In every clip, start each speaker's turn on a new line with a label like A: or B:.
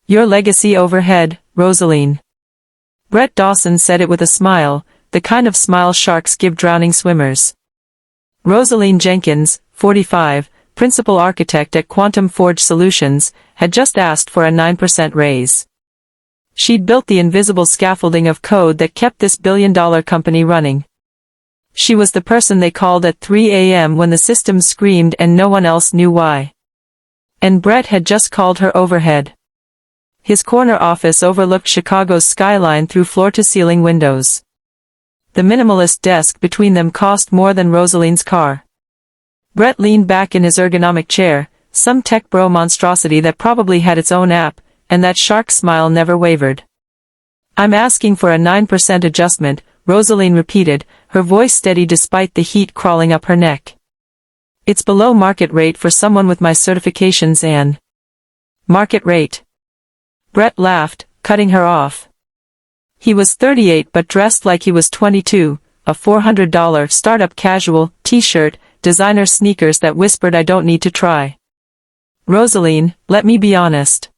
A: Your legacy overhead, Roseline. Brett Dawson said it with a smile, the kind of smile sharks give drowning swimmers. Roseline Jenkins, 45, principal architect at Quantum Forge Solutions, had just asked for a 9% raise. She'd built the invisible scaffolding of code that kept this billion-dollar company running. She was the person they called at 3 a.m. when the system screamed and no one else knew why. And Brett had just called her overhead. His corner office overlooked Chicago's skyline through floor-to-ceiling windows. The minimalist desk between them cost more than Rosaline's car. Brett leaned back in his ergonomic chair, some tech bro monstrosity that probably had its own app, and that shark smile never wavered. I'm asking for a 9% adjustment, Roseline repeated, her voice steady despite the heat crawling up her neck. It's below market rate for someone with my certifications and... Market rate. Brett laughed, cutting her off. He was 38 but dressed like he was 22, a $400 startup casual t-shirt, designer sneakers that whispered I don't need to try. Roseline, let me be honest.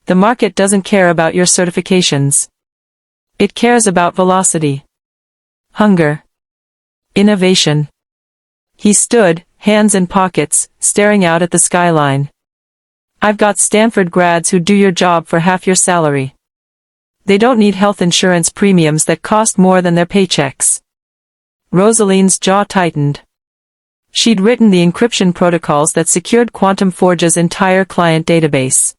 A: The market doesn't care about your certifications. It cares about velocity. Hunger. Innovation. He stood, hands in pockets, staring out at the skyline. I've got Stanford grads who do your job for half your salary. They don't need health insurance premiums that cost more than their paychecks. Rosaline's jaw tightened. She'd written the encryption protocols that secured Quantum Forge's entire client database.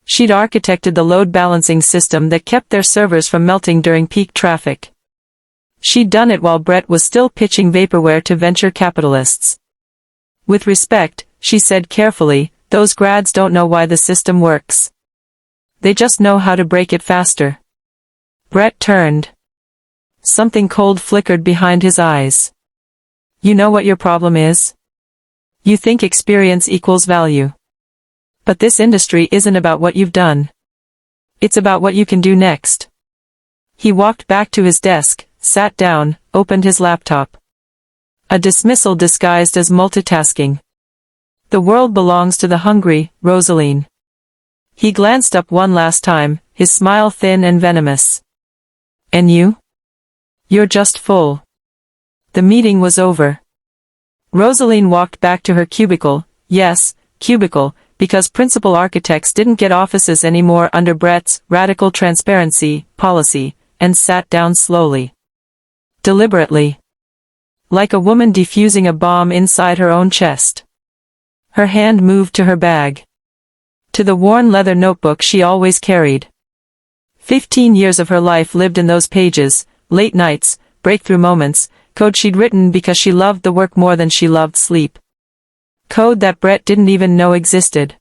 A: She'd architected the load balancing system that kept their servers from melting during peak traffic. She'd done it while Brett was still pitching vaporware to venture capitalists. With respect, she said carefully, those grads don't know why the system works. They just know how to break it faster. Brett turned. Something cold flickered behind his eyes. You know what your problem is? You think experience equals value. But this industry isn't about what you've done. It's about what you can do next. He walked back to his desk, sat down, opened his laptop. A dismissal disguised as multitasking. The world belongs to the hungry, Roseline. He glanced up one last time, his smile thin and venomous. And you? You're just full. The meeting was over. Roseline walked back to her cubicle, yes, cubicle, because principal architects didn't get offices anymore under Brett's radical transparency policy, and sat down slowly. Deliberately. Like a woman defusing a bomb inside her own chest. Her hand moved to her bag. To the worn leather notebook she always carried. 15 years of her life lived in those pages, late nights, breakthrough moments, code she'd written because she loved the work more than she loved sleep. Code that Brett didn't even know existed.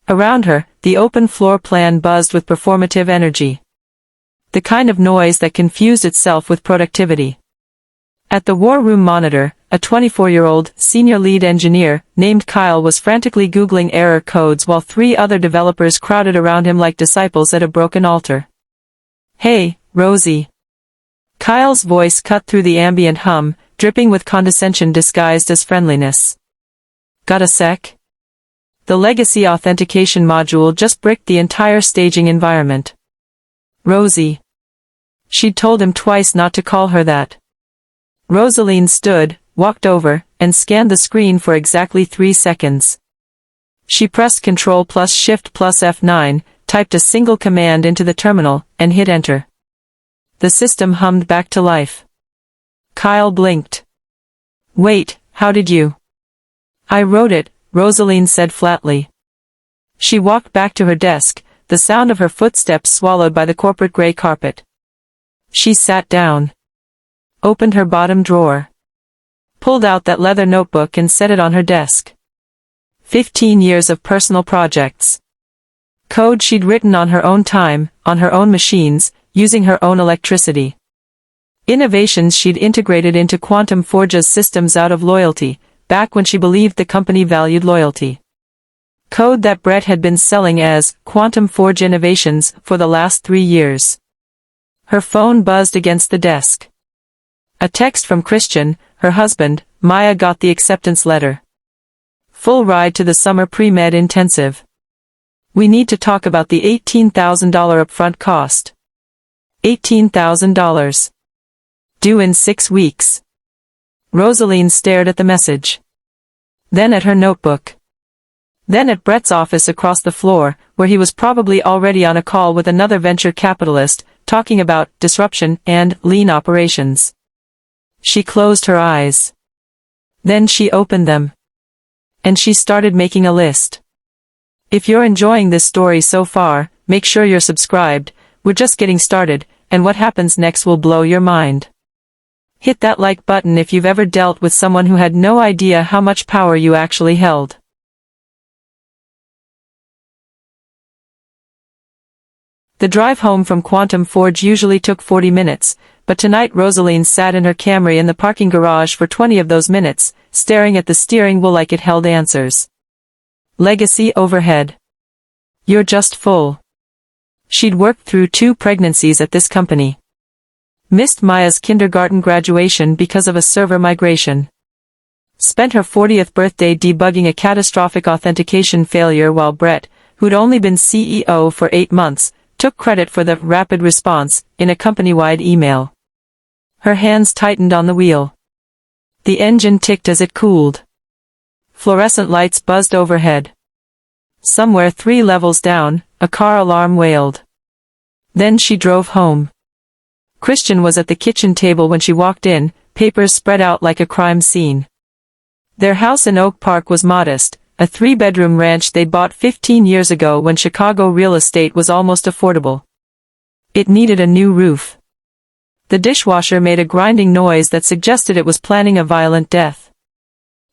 A: Around her, the open floor plan buzzed with performative energy. The kind of noise that confused itself with productivity. At the war room monitor, a 24-year-old senior lead engineer named Kyle was frantically Googling error codes while 3 other developers crowded around him like disciples at a broken altar. Hey, Rosie. Kyle's voice cut through the ambient hum, dripping with condescension disguised as friendliness. Got a sec? The legacy authentication module just bricked the entire staging environment. Rosie. She'd told him twice not to call her that. Roseline stood, walked over, and scanned the screen for exactly 3 seconds. She pressed Ctrl plus Shift plus F9, typed a single command into the terminal, and hit Enter. The system hummed back to life. Kyle blinked. Wait, how did you? I wrote it, Roseline said flatly. She walked back to her desk, the sound of her footsteps swallowed by the corporate gray carpet. She sat down. Opened her bottom drawer. Pulled out that leather notebook and set it on her desk. 15 years of personal projects. Code she'd written on her own time, on her own machines, using her own electricity. Innovations she'd integrated into Quantum Forge's systems out of loyalty, back when she believed the company valued loyalty. Code that Brett had been selling as Quantum Forge Innovations for the last 3 years. Her phone buzzed against the desk. A text from Christian, her husband. Maya got the acceptance letter. Full ride to the summer pre-med intensive. We need to talk about the $18,000 upfront cost. $18,000. Due in 6 weeks. Roseline stared at the message. Then at her notebook. Then at Brett's office across the floor, where he was probably already on a call with another venture capitalist, talking about disruption and lean operations. She closed her eyes. Then she opened them. And she started making a list. If you're enjoying this story so far, make sure you're subscribed. We're just getting started, and what happens next will blow your mind. Hit that like button if you've ever dealt with someone who had no idea how much power you actually held. The drive home from Quantum Forge usually took 40 minutes, but tonight Roseline sat in her Camry in the parking garage for 20 of those minutes, staring at the steering wheel like it held answers. Legacy overhead. You're just full. She'd worked through 2 pregnancies at this company. Missed Maya's kindergarten graduation because of a server migration. Spent her 40th birthday debugging a catastrophic authentication failure while Brett, who'd only been CEO for 8 months, took credit for the rapid response in a company-wide email. Her hands tightened on the wheel. The engine ticked as it cooled. Fluorescent lights buzzed overhead. Somewhere 3 levels down, a car alarm wailed. Then she drove home. Christian was at the kitchen table when she walked in, papers spread out like a crime scene. Their house in Oak Park was modest, a 3-bedroom ranch they'd bought 15 years ago when Chicago real estate was almost affordable. It needed a new roof. The dishwasher made a grinding noise that suggested it was planning a violent death.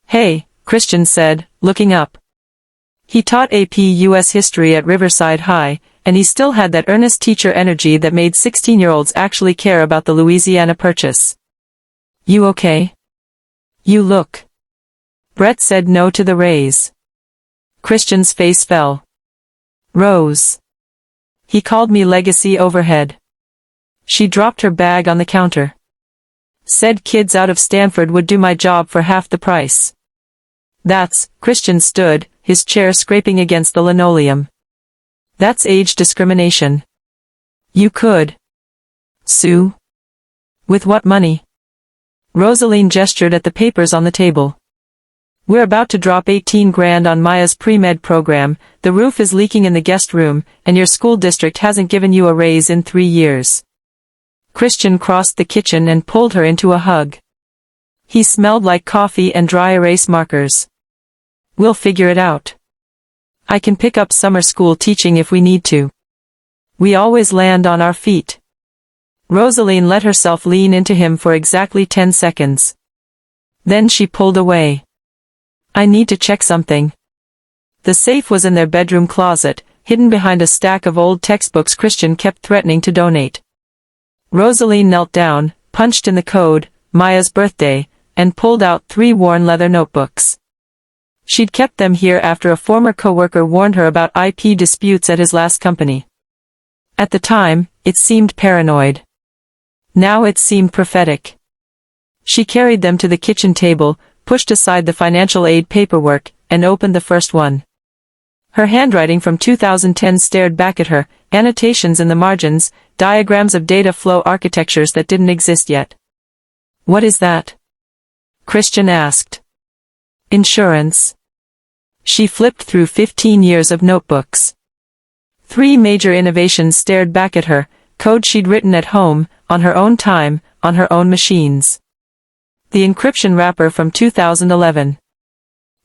A: "Hey," Christian said, looking up. He taught AP US history at Riverside High, and he still had that earnest teacher energy that made 16-year-olds actually care about the Louisiana Purchase. "You okay? You look." Brett said no to the raise. Christian's face fell. "Rose." He called me legacy overhead. She dropped her bag on the counter. "Said kids out of Stanford would do my job for half the price." Christian stood, his chair scraping against the linoleum. "That's age discrimination. You could sue." "With what money?" Roseline gestured at the papers on the table. "We're about to drop 18 grand on Maya's pre-med program, the roof is leaking in the guest room, and your school district hasn't given you a raise in 3 years. Christian crossed the kitchen and pulled her into a hug. He smelled like coffee and dry erase markers. "We'll figure it out. I can pick up summer school teaching if we need to. We always land on our feet." Roseline let herself lean into him for exactly 10 seconds. Then she pulled away. "I need to check something." The safe was in their bedroom closet, hidden behind a stack of old textbooks Christian kept threatening to donate. Roseline knelt down, punched in the code, Maya's birthday, and pulled out 3 worn leather notebooks. She'd kept them here after a former coworker warned her about IP disputes at his last company. At the time, it seemed paranoid. Now it seemed prophetic. She carried them to the kitchen table, pushed aside the financial aid paperwork, and opened the first one. Her handwriting from 2010 stared back at her, annotations in the margins, diagrams of data flow architectures that didn't exist yet. "What is that?" Christian asked. "Insurance." She flipped through 15 years of notebooks. 3 major innovations stared back at her, code she'd written at home, on her own time, on her own machines. The encryption wrapper from 2011.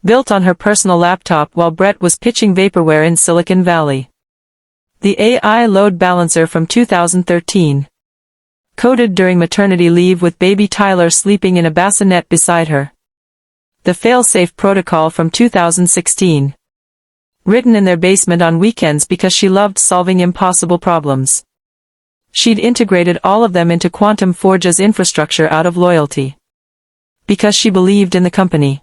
A: Built on her personal laptop while Brett was pitching vaporware in Silicon Valley. The AI load balancer from 2013. Coded during maternity leave with baby Tyler sleeping in a bassinet beside her. The failsafe protocol from 2016. Written in their basement on weekends because she loved solving impossible problems. She'd integrated all of them into Quantum Forge's infrastructure out of loyalty. Because she believed in the company.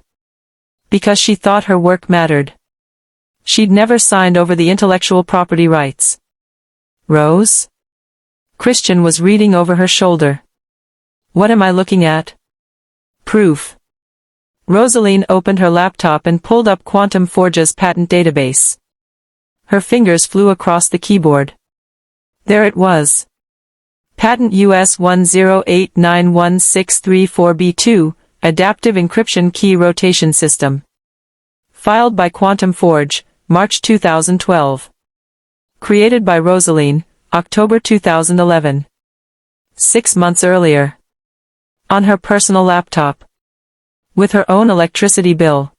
A: Because she thought her work mattered. She'd never signed over the intellectual property rights. "Rose?" Christian was reading over her shoulder. "What am I looking at?" "Proof." Roseline opened her laptop and pulled up Quantum Forge's patent database. Her fingers flew across the keyboard. There it was. Patent US 108916334B2, Adaptive Encryption Key Rotation System. Filed by Quantum Forge, March 2012. Created by Roseline, October 2011. 6 months earlier. On her personal laptop. With her own electricity bill.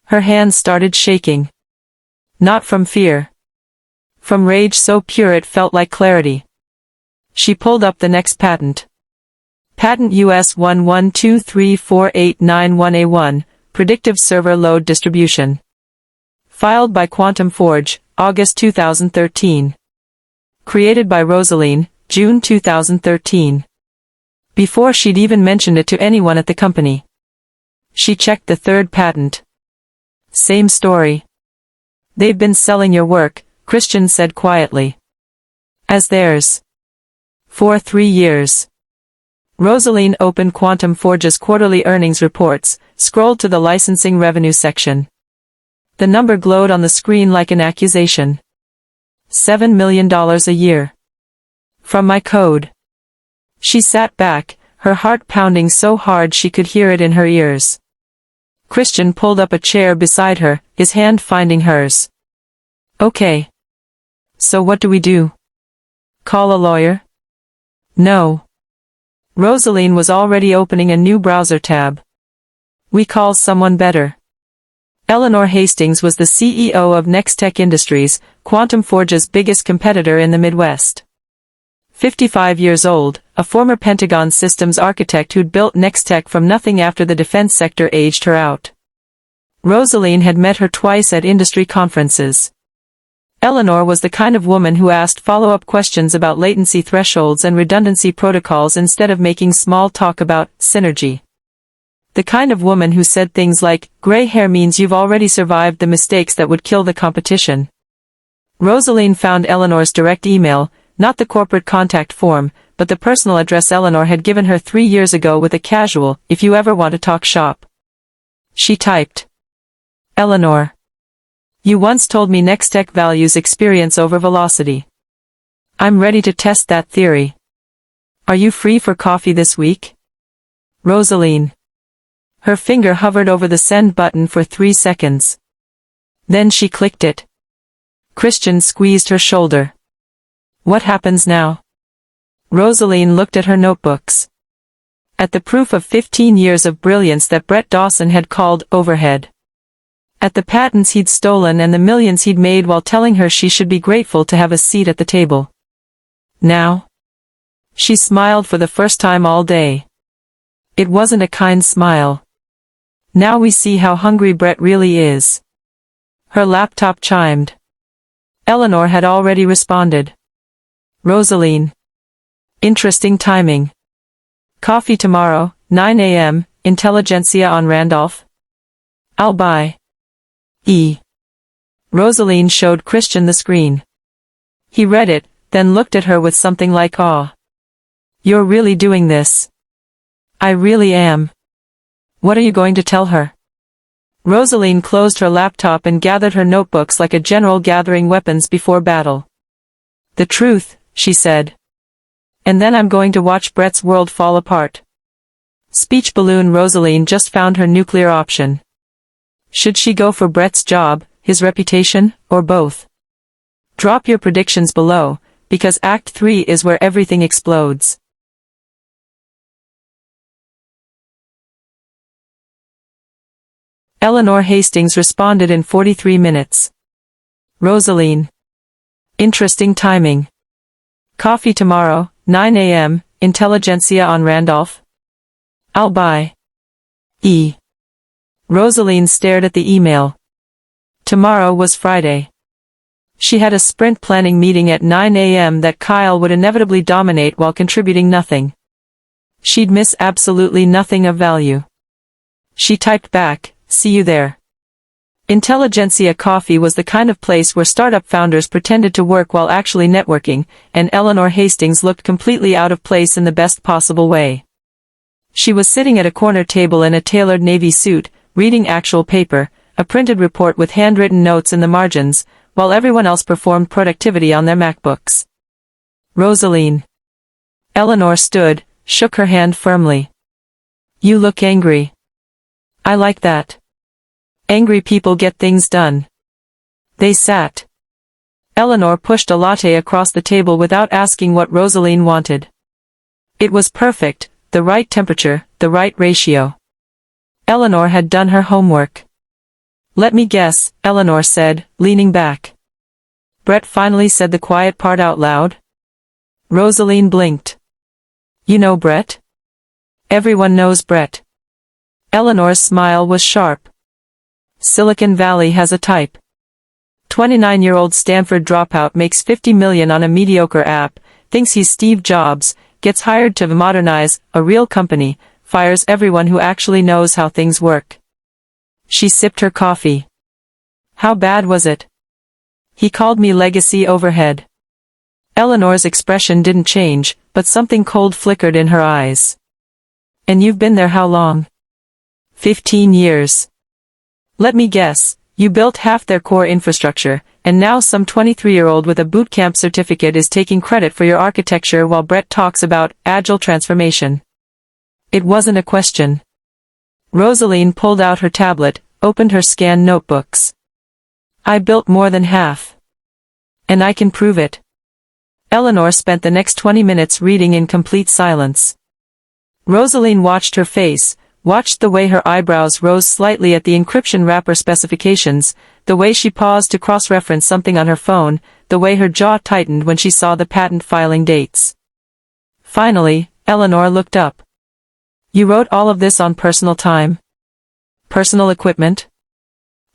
A: Her hands started shaking. Not from fear. From rage so pure it felt like clarity. She pulled up the next patent. Patent US 112348991A1, Predictive Server Load Distribution. Filed by Quantum Forge, August 2013. Created by Roseline, June 2013. Before she'd even mentioned it to anyone at the company. She checked the third patent. Same story. They've been selling your work, Christian said quietly. As theirs. For 3 years. Roseline opened Quantum Forge's quarterly earnings reports, scrolled to the licensing revenue section. The number glowed on the screen like an accusation. $7 million a year. From my code. She sat back, her heart pounding so hard she could hear it in her ears. Christian pulled up a chair beside her, his hand finding hers. Okay. So what do we do? Call a lawyer? No. Roseline was already opening a new browser tab. We call someone better. Eleanor Hastings was the CEO of NexTech Industries, Quantum Forge's biggest competitor in the Midwest. 55 years old, a former Pentagon systems architect who'd built NexTech from nothing after the defense sector aged her out. Roseline had met her twice at industry conferences. Eleanor was the kind of woman who asked follow-up questions about latency thresholds and redundancy protocols instead of making small talk about synergy. The kind of woman who said things like, gray hair means you've already survived the mistakes that would kill the competition. Roseline found Eleanor's direct email, not the corporate contact form, but the personal address Eleanor had given her 3 years ago with a casual, if you ever want to talk shop. She typed. Eleanor. You once told me NexTech values experience over velocity. I'm ready to test that theory. Are you free for coffee this week? Roseline. Her finger hovered over the send button for 3 seconds. Then she clicked it. Christian squeezed her shoulder. What happens now? Roseline looked at her notebooks. At the proof of 15 years of brilliance that Brett Dawson had called overhead. At the patents he'd stolen and the millions he'd made while telling her she should be grateful to have a seat at the table. Now? She smiled for the first time all day. It wasn't a kind smile. Now we see how hungry Brett really is. Her laptop chimed. Eleanor had already responded. Roseline. Interesting timing. Coffee tomorrow, 9 a.m., Intelligentsia on Randolph? I'll buy. Roseline showed Christian the screen. He read it, then looked at her with something like awe. You're really doing this? I really am. What are you going to tell her? Roseline closed her laptop and gathered her notebooks like a general gathering weapons before battle. The truth, she said. And then I'm going to watch Brett's world fall apart. Speech balloon. Roseline just found her nuclear option. Should she go for Brett's job, his reputation, or both? Drop your predictions below, because Act 3 is where everything explodes. Eleanor Hastings responded in 43 minutes. Roseline. Interesting timing. Coffee tomorrow, 9 a.m., Intelligentsia on Randolph? I'll buy. Roseline stared at the email. Tomorrow was Friday. She had a sprint planning meeting at 9 a.m. that Kyle would inevitably dominate while contributing nothing. She'd miss absolutely nothing of value. She typed back, see you there. Intelligentsia Coffee was the kind of place where startup founders pretended to work while actually networking, and Eleanor Hastings looked completely out of place in the best possible way. She was sitting at a corner table in a tailored navy suit, reading actual paper, a printed report with handwritten notes in the margins, while everyone else performed productivity on their MacBooks. Roseline. Eleanor stood, shook her hand firmly. You look angry. I like that. Angry people get things done. They sat. Eleanor pushed a latte across the table without asking what Roseline wanted. It was perfect, the right temperature, the right ratio. Eleanor had done her homework. Let me guess, Eleanor said, leaning back. Brett finally said the quiet part out loud. Roseline blinked. You know Brett? Everyone knows Brett. Eleanor's smile was sharp. Silicon Valley has a type. 29-year-old Stanford dropout makes $50 million on a mediocre app, thinks he's Steve Jobs, gets hired to modernize a real company, fires everyone who actually knows how things work. She sipped her coffee. How bad was it? He called me legacy overhead. Eleanor's expression didn't change, but something cold flickered in her eyes. And you've been there how long? 15 years. Let me guess, you built half their core infrastructure, and now some 23-year-old with a bootcamp certificate is taking credit for your architecture while Brett talks about agile transformation. It wasn't a question. Roseline pulled out her tablet, opened her scanned notebooks. I built more than half. And I can prove it. Eleanor spent the next 20 minutes reading in complete silence. Roseline watched her face, watched the way her eyebrows rose slightly at the encryption wrapper specifications, the way she paused to cross-reference something on her phone, the way her jaw tightened when she saw the patent filing dates. Finally, Eleanor looked up. You wrote all of this on personal time? Personal equipment?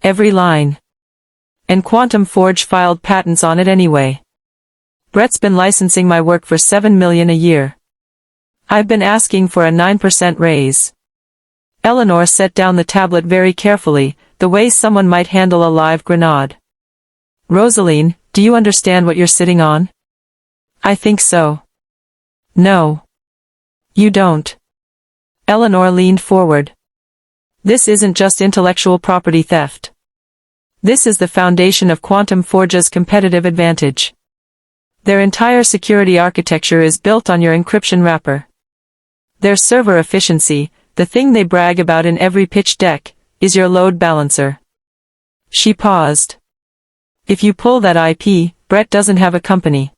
A: Every line. And Quantum Forge filed patents on it anyway. Brett's been licensing my work for $7 million a year. I've been asking for a 9% raise. Eleanor set down the tablet very carefully, the way someone might handle a live grenade. Roseline, do you understand what you're sitting on? I think so. No. You don't. Eleanor leaned forward. This isn't just intellectual property theft. This is the foundation of Quantum Forge's competitive advantage. Their entire security architecture is built on your encryption wrapper. Their server efficiency, the thing they brag about in every pitch deck, is your load balancer. She paused. If you pull that IP, Brett doesn't have a company.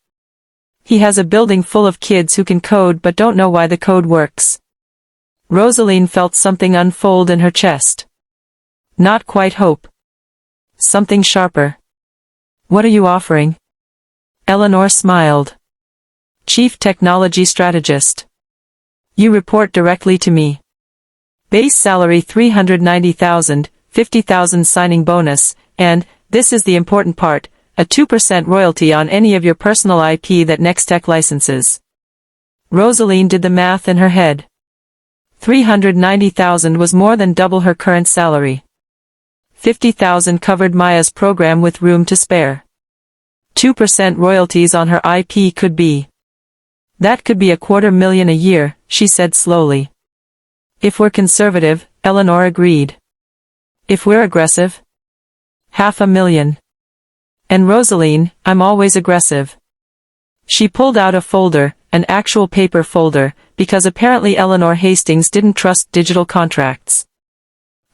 A: He has a building full of kids who can code but don't know why the code works. Roseline felt something unfold in her chest. Not quite hope. Something sharper. What are you offering? Eleanor smiled. Chief Technology Strategist. You report directly to me. Base salary $390,000, $50,000 signing bonus, and, this is the important part, a 2% royalty on any of your personal IP that NexTech licenses. Roseline did the math in her head. $390,000 was more than double her current salary. $50,000 covered Maya's program with room to spare. 2% royalties on her IP could be. That could be $250,000 a year, she said slowly. If we're conservative, Eleanor agreed. If we're aggressive? $500,000. And Roseline, I'm always aggressive. She pulled out a folder, an actual paper folder, because apparently Eleanor Hastings didn't trust digital contracts.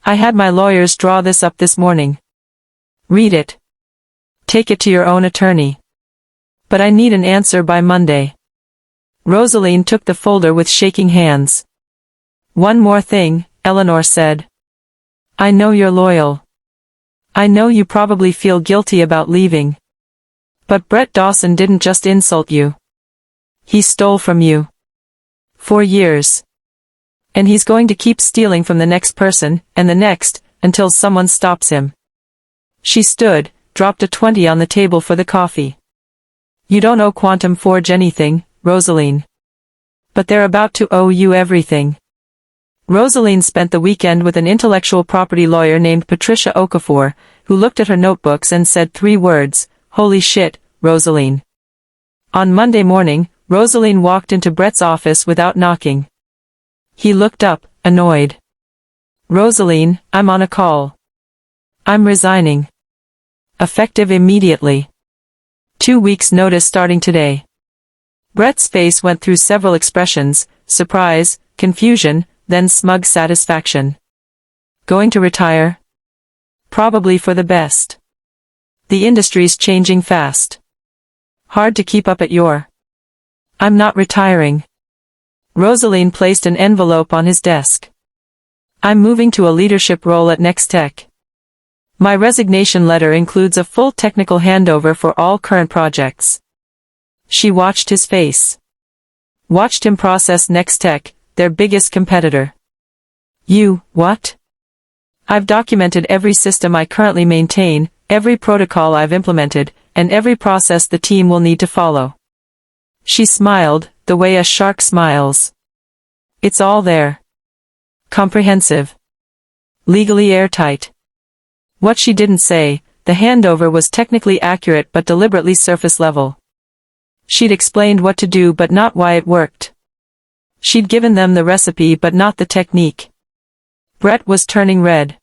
A: I had my lawyers draw this up this morning. Read it. Take it to your own attorney. But I need an answer by Monday. Roseline took the folder with shaking hands. One more thing, Eleanor said. I know you're loyal. I know you probably feel guilty about leaving. But Brett Dawson didn't just insult you. He stole from you. 4 years. And he's going to keep stealing from the next person, and the next, until someone stops him. She stood, dropped a 20 on the table for the coffee. You don't owe Quantum Forge anything, Roseline. But they're about to owe you everything. Roseline spent the weekend with an intellectual property lawyer named Patricia Okafor, who looked at her notebooks and said 3 words, "Holy shit, Roseline." On Monday morning, Roseline walked into Brett's office without knocking. He looked up, annoyed. Roseline, I'm on a call. I'm resigning. Effective immediately. 2 weeks notice starting today. Brett's face went through several expressions: surprise, confusion, then smug satisfaction. Going to retire? Probably for the best. The industry's changing fast. Hard to keep up at your... I'm not retiring. Roseline placed an envelope on his desk. I'm moving to a leadership role at NexTech. My resignation letter includes a full technical handover for all current projects. She watched his face. Watched him process NexTech, their biggest competitor. You, what? I've documented every system I currently maintain, every protocol I've implemented, and every process the team will need to follow. She smiled, the way a shark smiles. It's all there. Comprehensive. Legally airtight. What she didn't say, the handover was technically accurate but deliberately surface level. She'd explained what to do but not why it worked. She'd given them the recipe but not the technique. Brett was turning red.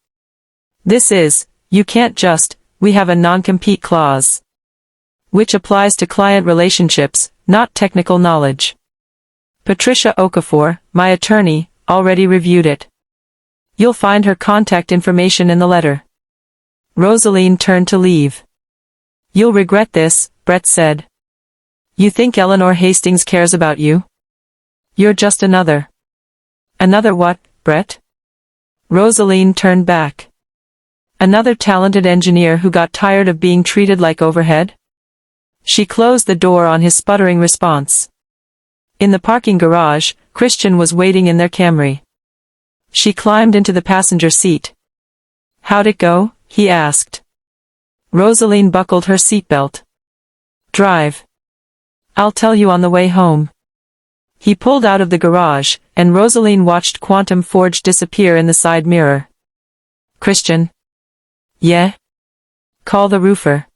A: This is, you can't just, we have a non-compete clause. Which applies to client relationships, not technical knowledge. Patricia Okafor, my attorney, already reviewed it. You'll find her contact information in the letter. Roseline turned to leave. You'll regret this, Brett said. You think Eleanor Hastings cares about you? You're just another. Another what, Brett? Roseline turned back. Another talented engineer who got tired of being treated like overhead? She closed the door on his sputtering response. In the parking garage, Christian was waiting in their Camry. She climbed into the passenger seat. How'd it go? He asked. Roseline buckled her seatbelt. Drive. I'll tell you on the way home. He pulled out of the garage, and Roseline watched Quantum Forge disappear in the side mirror. Christian. Yeah? Call the roofer.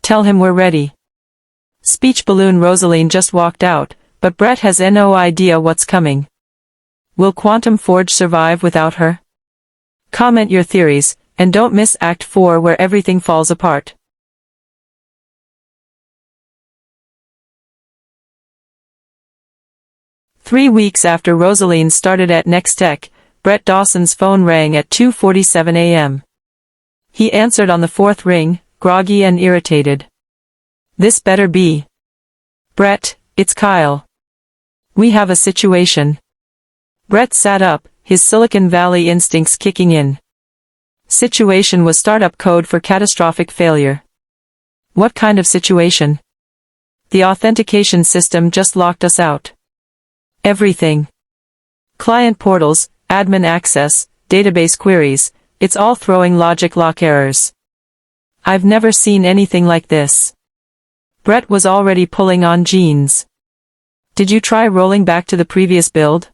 A: Tell him we're ready. Speech balloon. Roseline just walked out, but Brett has no idea what's coming. Will Quantum Forge survive without her? Comment your theories, and don't miss Act 4 where everything falls apart. Three weeks after Roseline started at NexTech, Brett Dawson's phone rang at 2:47 a.m. He answered on the fourth ring, groggy and irritated. This better be. Brett, it's Kyle. We have a situation. Brett sat up, his Silicon Valley instincts kicking in. Situation was startup code for catastrophic failure. What kind of situation? The authentication system just locked us out. Everything. Client portals, admin access, database queries, it's all throwing logic lock errors. I've never seen anything like this. Brett was already pulling on jeans. Did you try rolling back to the previous build?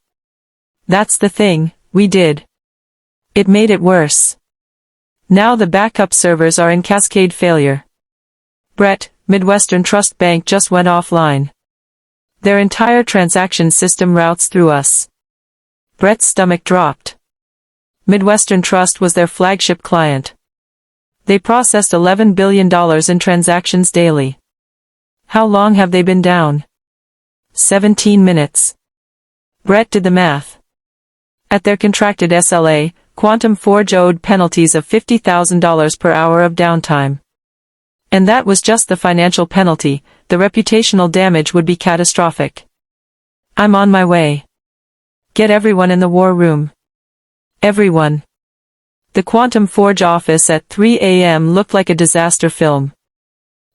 A: That's the thing, we did. It made it worse. Now the backup servers are in cascade failure. Brett, Midwestern Trust Bank just went offline. Their entire transaction system routes through us. Brett's stomach dropped. Midwestern Trust was their flagship client. They processed $11 billion in transactions daily. How long have they been down? 17 minutes. Brett did the math. At their contracted SLA, Quantum Forge owed penalties of $50,000 per hour of downtime. And that was just the financial penalty. The reputational damage would be catastrophic. I'm on my way. Get everyone in the war room. Everyone. The Quantum Forge office at 3 a.m. looked like a disaster film.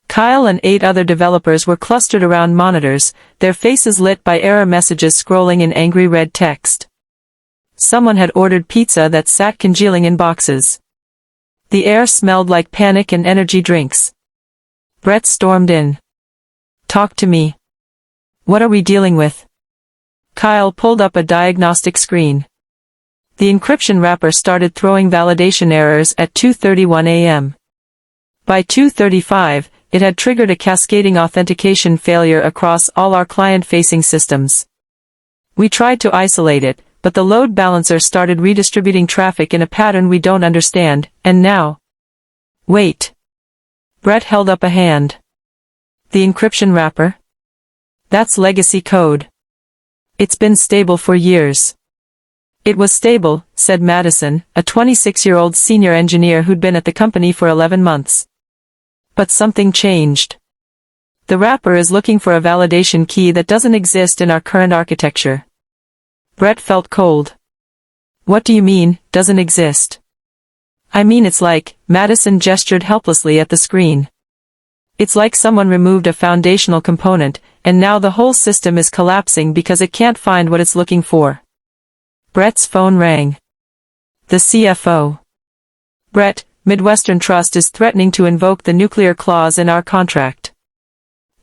A: Kyle and 8 other developers were clustered around monitors, their faces lit by error messages scrolling in angry red text. Someone had ordered pizza that sat congealing in boxes. The air smelled like panic and energy drinks. Brett stormed in. Talk to me. What are we dealing with? Kyle pulled up a diagnostic screen. The encryption wrapper started throwing validation errors at 2:31 a.m. By 2:35, it had triggered a cascading authentication failure across all our client-facing systems. We tried to isolate it, but the load balancer started redistributing traffic in a pattern we don't understand, and now... Wait. Brett held up a hand. The encryption wrapper? That's legacy code. It's been stable for years. It was stable, said Madison, a 26-year-old senior engineer who'd been at the company for 11 months. But something changed. The wrapper is looking for a validation key that doesn't exist in our current architecture. Brett felt cold. What do you mean, doesn't exist? I mean it's like, Madison gestured helplessly at the screen. It's like someone removed a foundational component, and now the whole system is collapsing because it can't find what it's looking for. Brett's phone rang. The CFO. Brett, Midwestern Trust is threatening to invoke the nuclear clause in our contract.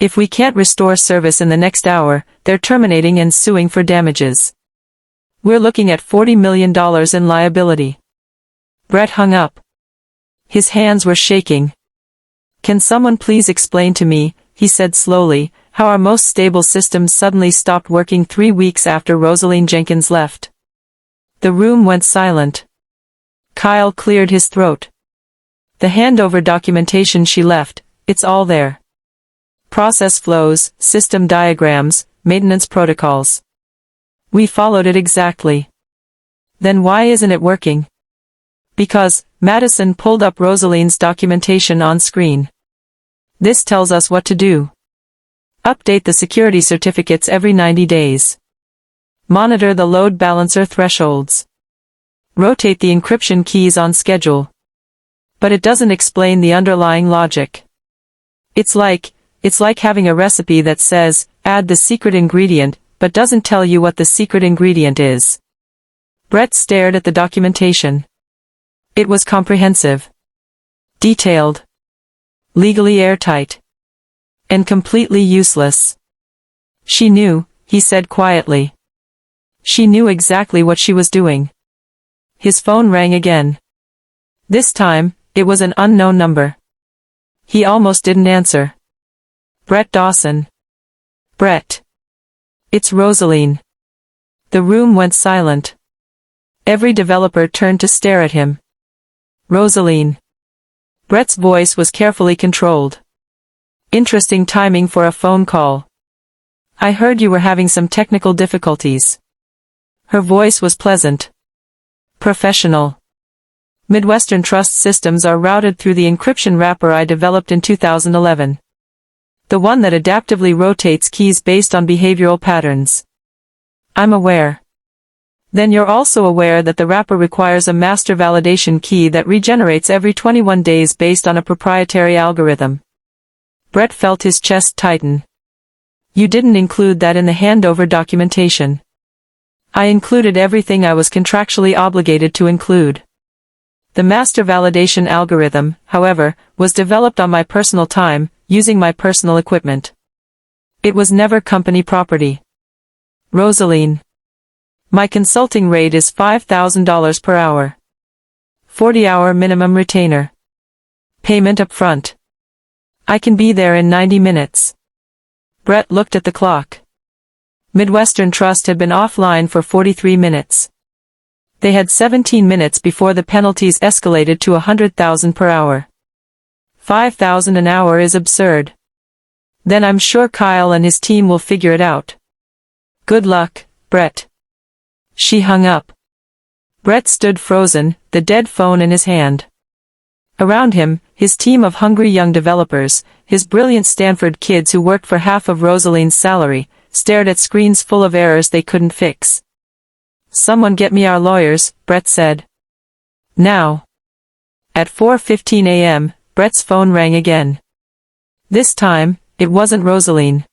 A: If we can't restore service in the next hour, they're terminating and suing for damages. We're looking at $40 million in liability. Brett hung up. His hands were shaking. Can someone please explain to me, he said slowly, how our most stable systems suddenly stopped working 3 weeks after Roseline Jenkins left? The room went silent. Kyle cleared his throat. The handover documentation she left, it's all there. Process flows, system diagrams, maintenance protocols. We followed it exactly. Then why isn't it working? Because, Madison pulled up Rosaline's documentation on screen. This tells us what to do. Update the security certificates every 90 days. Monitor the load balancer thresholds. Rotate the encryption keys on schedule. But it doesn't explain the underlying logic. It's like having a recipe that says, add the secret ingredient, but doesn't tell you what the secret ingredient is. Brett stared at the documentation. It was comprehensive. Detailed. Legally airtight. And completely useless. She knew, he said quietly. She knew exactly what she was doing. His phone rang again. This time, it was an unknown number. He almost didn't answer. Brett Dawson. Brett. It's Roseline. The room went silent. Every developer turned to stare at him. Roseline. Brett's voice was carefully controlled. Interesting timing for a phone call. I heard you were having some technical difficulties. Her voice was pleasant. Professional. Midwestern Trust systems are routed through the encryption wrapper I developed in 2011. The one that adaptively rotates keys based on behavioral patterns. I'm aware. Then you're also aware that the wrapper requires a master validation key that regenerates every 21 days based on a proprietary algorithm. Brett felt his chest tighten. You didn't include that in the handover documentation. I included everything I was contractually obligated to include. The master validation algorithm, however, was developed on my personal time, using my personal equipment. It was never company property. Roseline. My consulting rate is $5,000 per hour. 40-hour minimum retainer. Payment up front. I can be there in 90 minutes. Brett looked at the clock. Midwestern Trust had been offline for 43 minutes. They had 17 minutes before the penalties escalated to $100,000 per hour. $5,000 an hour is absurd. Then I'm sure Kyle and his team will figure it out. Good luck, Brett. She hung up. Brett stood frozen, the dead phone in his hand. Around him, his team of hungry young developers, his brilliant Stanford kids who worked for half of Rosaline's salary, stared at screens full of errors they couldn't fix. Someone get me our lawyers, Brett said. Now. At 4:15 a.m., Brett's phone rang again. This time, it wasn't Roseline.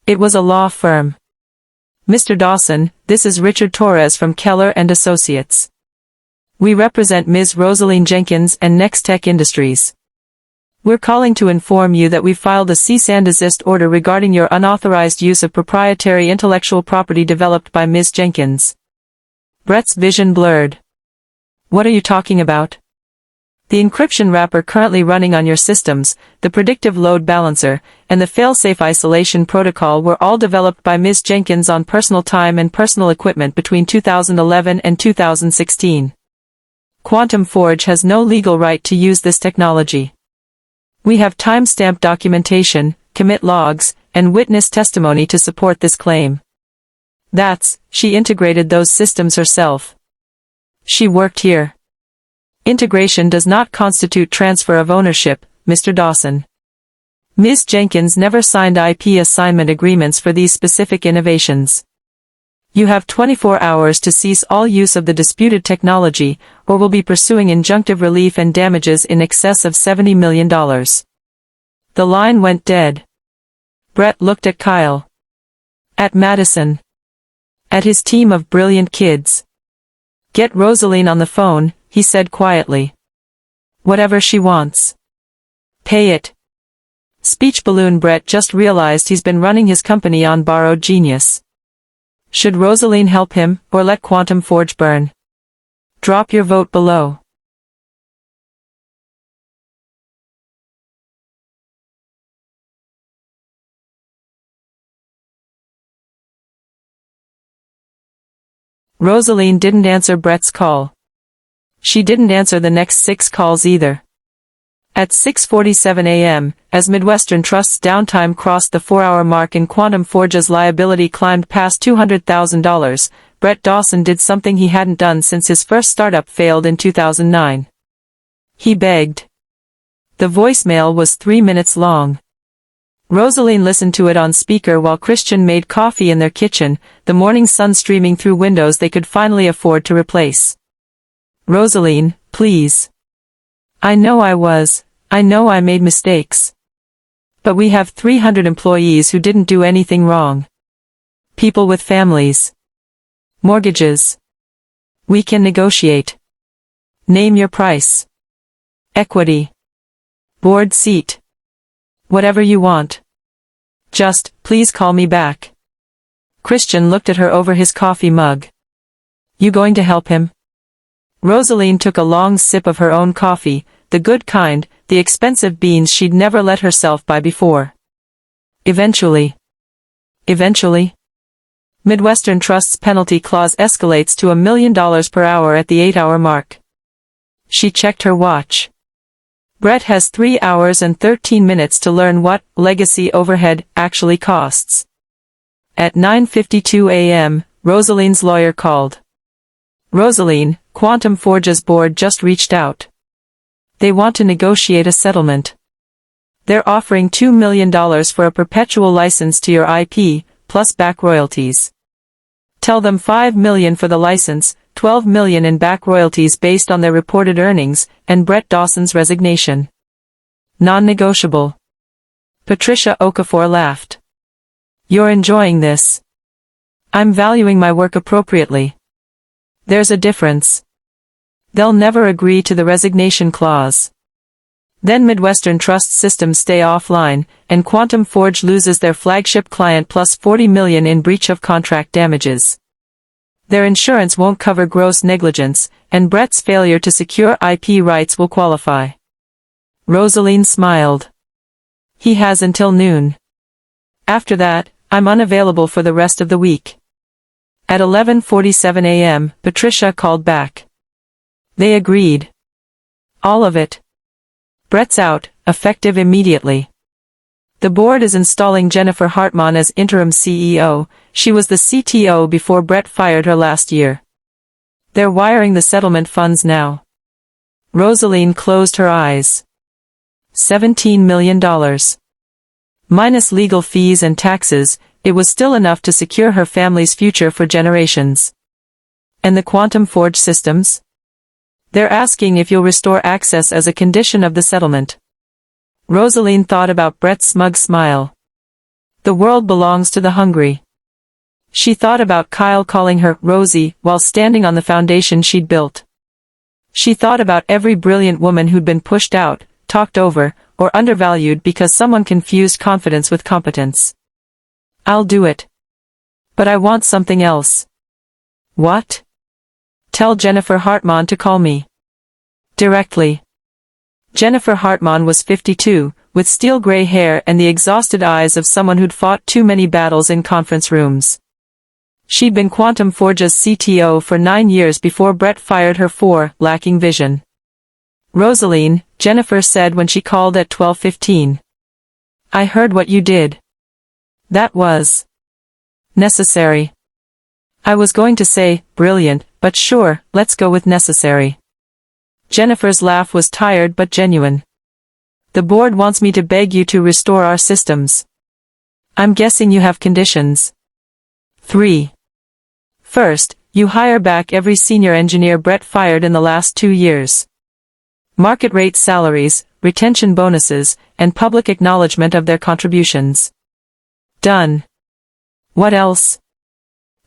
A: It was a law firm. Mr. Dawson, this is Richard Torres from Keller and Associates. We represent Ms. Roseline Jenkins and NexTech Industries. We're calling to inform you that we filed a cease and desist order regarding your unauthorized use of proprietary intellectual property developed by Ms. Jenkins. Brett's vision blurred. What are you talking about? The encryption wrapper currently running on your systems, the predictive load balancer, and the failsafe isolation protocol were all developed by Ms. Jenkins on personal time and personal equipment between 2011 and 2016. Quantum Forge has no legal right to use this technology. We have timestamped documentation, commit logs, and witness testimony to support this claim. She integrated those systems herself. She worked here. Integration does not constitute transfer of ownership, Mr. Dawson. Ms. Jenkins never signed IP assignment agreements for these specific innovations. You have 24 hours to cease all use of the disputed technology, or will be pursuing injunctive relief and damages in excess of $70 million. The line went dead. Brett looked at Kyle. At Madison. At his team of brilliant kids. Get Roseline on the phone, he said quietly. Whatever she wants. Pay it. Speech balloon. Brett just realized he's been running his company on borrowed genius. Should Roseline help him, or let Quantum Forge burn? Drop your vote below. Roseline didn't answer Brett's call. She didn't answer the next 6 calls either. At 6:47 a.m., as Midwestern Trust's downtime crossed the 4-hour mark and Quantum Forge's liability climbed past $200,000, Brett Dawson did something he hadn't done since his first startup failed in 2009. He begged. The voicemail was 3 minutes long. Roseline listened to it on speaker while Christian made coffee in their kitchen, the morning sun streaming through windows they could finally afford to replace. Roseline, please. I know I made mistakes. But we have 300 employees who didn't do anything wrong. People with families. Mortgages. We can negotiate. Name your price. Equity. Board seat. Whatever you want. Just, please call me back. Christian looked at her over his coffee mug. You going to help him? Roseline took a long sip of her own coffee, the good kind, the expensive beans she'd never let herself buy before. Eventually. Midwestern Trust's penalty clause escalates to $1 million per hour at the 8-hour mark. She checked her watch. Brett has 3 hours and 13 minutes to learn what legacy overhead actually costs. At 9:52 a.m., Roseline's lawyer called. Roseline, Quantum Forge's board just reached out. They want to negotiate a settlement. They're offering $2 million for a perpetual license to your IP, plus back royalties. Tell them $5 million for the license, $12 million in back royalties based on their reported earnings, and Brett Dawson's resignation. Non-negotiable. Patricia Okafor laughed. You're enjoying this. I'm valuing my work appropriately. There's a difference. They'll never agree to the resignation clause. Then Midwestern Trust systems stay offline, and Quantum Forge loses their flagship client plus $40 million in breach of contract damages. Their insurance won't cover gross negligence, and Brett's failure to secure IP rights will qualify. Roseline smiled. He has until noon. After that, I'm unavailable for the rest of the week. At 11:47 a.m., Patricia called back. They agreed. All of it. Brett's out, effective immediately. The board is installing Jennifer Hartman as interim CEO. She was the CTO before Brett fired her last year. They're wiring the settlement funds now. Roseline closed her eyes. $17 million. Minus legal fees and taxes, it was still enough to secure her family's future for generations. And the Quantum Forge systems? They're asking if you'll restore access as a condition of the settlement. Roseline thought about Brett's smug smile. The world belongs to the hungry. She thought about Kyle calling her Rosie while standing on the foundation she'd built. She thought about every brilliant woman who'd been pushed out, talked over, or undervalued because someone confused confidence with competence. I'll do it. But I want something else. What? Tell Jennifer Hartman to call me. Directly. Jennifer Hartman was 52, with steel gray hair and the exhausted eyes of someone who'd fought too many battles in conference rooms. She'd been Quantum Forge's CTO for 9 years before Brett fired her for lacking vision. Roseline, Jennifer said when she called at 12:15. I heard what you did. That was necessary. I was going to say, brilliant, but sure, let's go with necessary. Jennifer's laugh was tired but genuine. The board wants me to beg you to restore our systems. I'm guessing you have conditions. 3. First, you hire back every senior engineer Brett fired in the last 2 years. Market rate salaries, retention bonuses, and public acknowledgement of their contributions. Done. What else?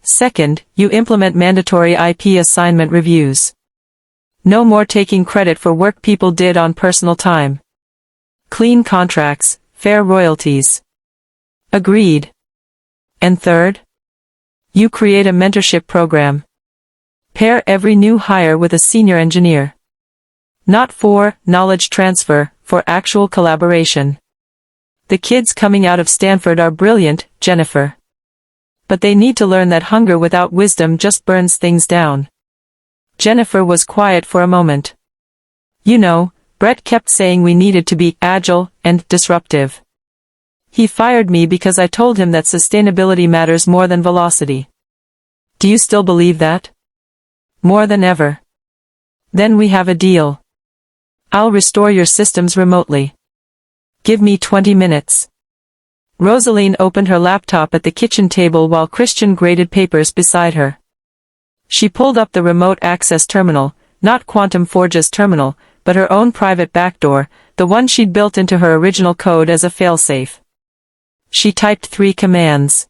A: Second, you implement mandatory IP assignment reviews. No more taking credit for work people did on personal time. Clean contracts, fair royalties. Agreed. And third? You create a mentorship program. Pair every new hire with a senior engineer. Not for knowledge transfer, for actual collaboration. The kids coming out of Stanford are brilliant, Jennifer. But they need to learn that hunger without wisdom just burns things down. Jennifer was quiet for a moment. You know, Brett kept saying we needed to be agile and disruptive. He fired me because I told him that sustainability matters more than velocity. Do you still believe that? More than ever. Then we have a deal. I'll restore your systems remotely. Give me 20 minutes. Roseline opened her laptop at the kitchen table while Christian graded papers beside her. She pulled up the remote access terminal, not Quantum Forge's terminal, but her own private backdoor, the one she'd built into her original code as a failsafe. She typed 3 commands.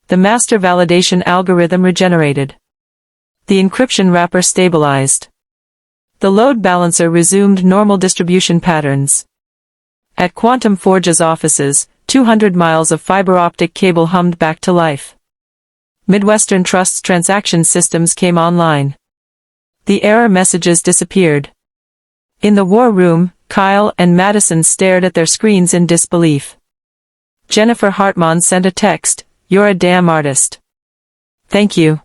A: The master validation algorithm regenerated. The encryption wrapper stabilized. The load balancer resumed normal distribution patterns. At Quantum Forge's offices, 200 miles of fiber optic cable hummed back to life. Midwestern Trust's transaction systems came online. The error messages disappeared. In the war room, Kyle and Madison stared at their screens in disbelief. Jennifer Hartman sent a text, "You're a damn artist." Thank you.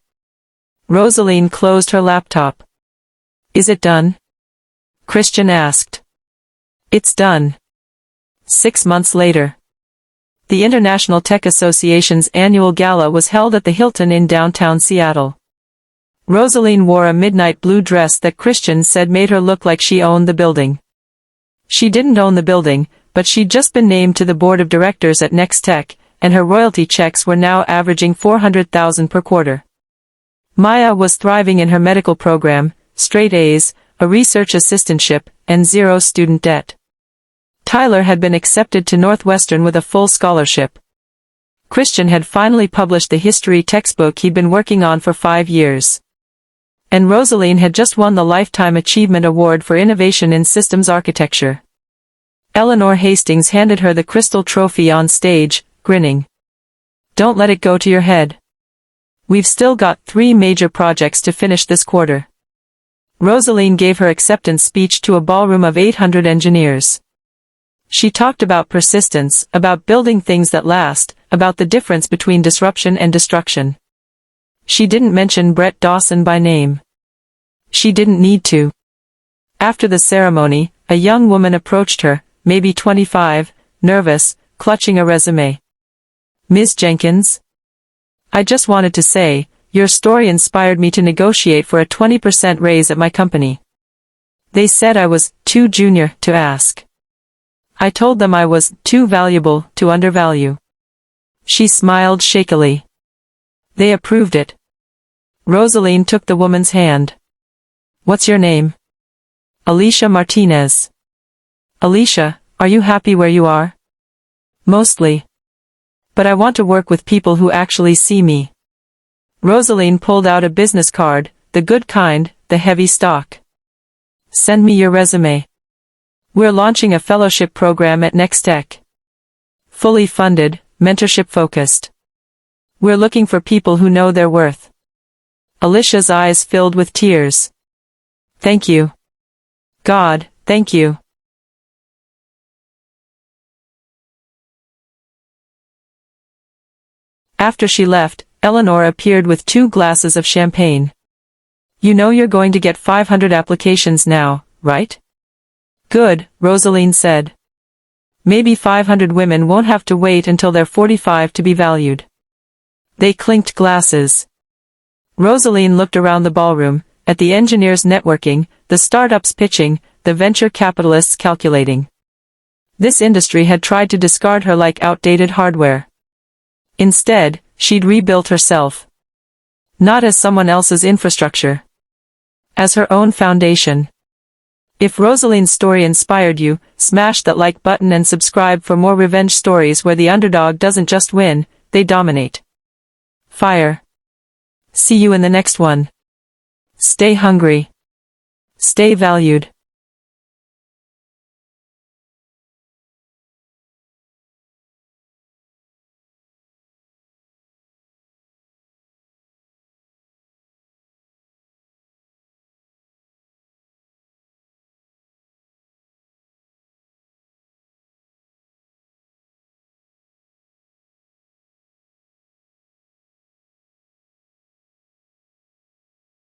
A: Roseline closed her laptop. Is it done? Christian asked. It's done. 6 months later. The International Tech Association's annual gala was held at the Hilton in downtown Seattle. Roseline wore a midnight blue dress that Christian said made her look like she owned the building. She didn't own the building, but she'd just been named to the board of directors at NexTech, and her royalty checks were now averaging $400,000 per quarter. Maya was thriving in her medical program, straight A's, a research assistantship, and 0 student debt. Tyler had been accepted to Northwestern with a full scholarship. Christian had finally published the history textbook he'd been working on for 5 years. And Roseline had just won the Lifetime Achievement Award for Innovation in Systems Architecture. Eleanor Hastings handed her the crystal trophy on stage, grinning. Don't let it go to your head. We've still got 3 major projects to finish this quarter. Roseline gave her acceptance speech to a ballroom of 800 engineers. She talked about persistence, about building things that last, about the difference between disruption and destruction. She didn't mention Brett Dawson by name. She didn't need to. After the ceremony, a young woman approached her, maybe 25, nervous, clutching a resume. Ms. Jenkins? I just wanted to say, your story inspired me to negotiate for a 20% raise at my company. They said I was too junior to ask. I told them I was too valuable to undervalue. She smiled shakily. They approved it. Roseline took the woman's hand. What's your name? Alicia Martinez. Alicia, are you happy where you are? Mostly. But I want to work with people who actually see me. Roseline pulled out a business card, the good kind, the heavy stock. Send me your resume. We're launching a fellowship program at NexTech. Fully funded, mentorship focused. We're looking for people who know their worth. Alicia's eyes filled with tears. Thank you. God, thank you. After she left, Eleanor appeared with 2 glasses of champagne. You know you're going to get 500 applications now, right? Good, Roseline said. Maybe 500 women won't have to wait until they're 45 to be valued. They clinked glasses. Roseline looked around the ballroom, at the engineers networking, the startups pitching, the venture capitalists calculating. This industry had tried to discard her like outdated hardware. Instead, she'd rebuilt herself. Not as someone else's infrastructure. As her own foundation. If Rosaline's story inspired you, smash that like button and subscribe for more revenge stories where the underdog doesn't just win, they dominate. Fire. See you in the next one. Stay hungry. Stay valued.